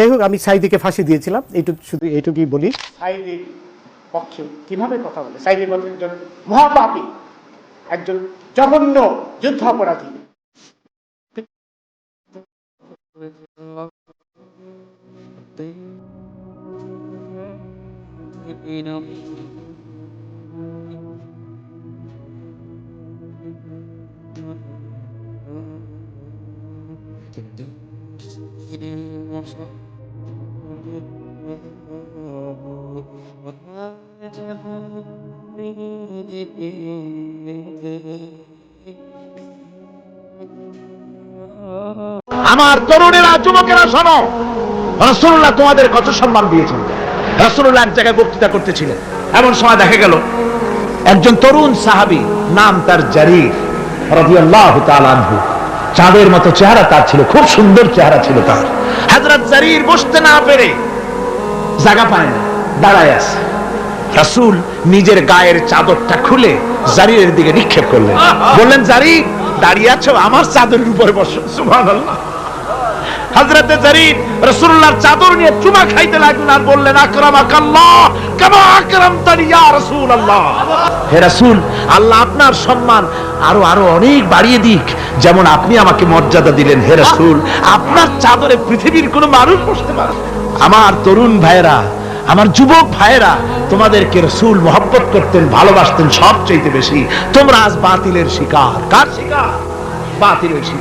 যাই হোক, আমি সাইদিকে ফাঁসি দিয়েছিলাম, শুধু এইটুকুই বলি। সাইদির পক্ষে কিভাবে কথা বলে? সাইদি বলেন একজন মহাপাপী, একজন জঘন্য যুদ্ধ অপরাধী। আমার তরুণেরা, যুবকেরা, শোনো, রাসূলুল্লাহ তোমাদের কত সম্মান দিয়েছেন। রাসূলুল্লাহ এক জায়গায় বক্তৃতা করতেছিলেন, এমন সময় দেখা গেল একজন তরুণ সাহাবী, নাম তার জারীর রাদিয়াল্লাহু তাআলা আনহু। চাঁদের মতো চেহারা তার ছিল, খুব সুন্দর চেহারা ছিল তার। হযরত জারীর বসতে না পেরে জায়গা পায় না, দাঁড়ায় আছে। রাসূল নিজের গায়ের চাদরটা খুলে জারীরের দিকে নিক্ষেপ করলেন, বললেন, জারীর দাঁড়িয়ে আছো, আমার চাদরের উপরে বসো। সুবহানাল্লাহ। হযরতে জারীর রাসূলুল্লাহর চাদর নিয়ে চুমা খাইতে লাগলেন আর বললেন, আকরামাকাল্লাহ কামা আকরামতানি ইয়া রাসূলুল্লাহ। হে রাসূল, আল্লাহ আপনার সম্মান আরো আরো অনেক বাড়িয়ে দিক, যেমন আপনি আমাকে মর্যাদা দিলেন। হে রাসূল, আপনার চাদরে পৃথিবীর কোনো মানুষ বসতে পারে। আমার তরুণ ভাইয়েরা, আমার যুবক ভাইয়েরা, তোমাদেরকে রাসূল মহব্বত করতেন, ভালোবাসতেন সবচেয়ে বেশি। তোমরা আজ বাতিলের শিকার। কার শিকার? বাতিলের শিকার।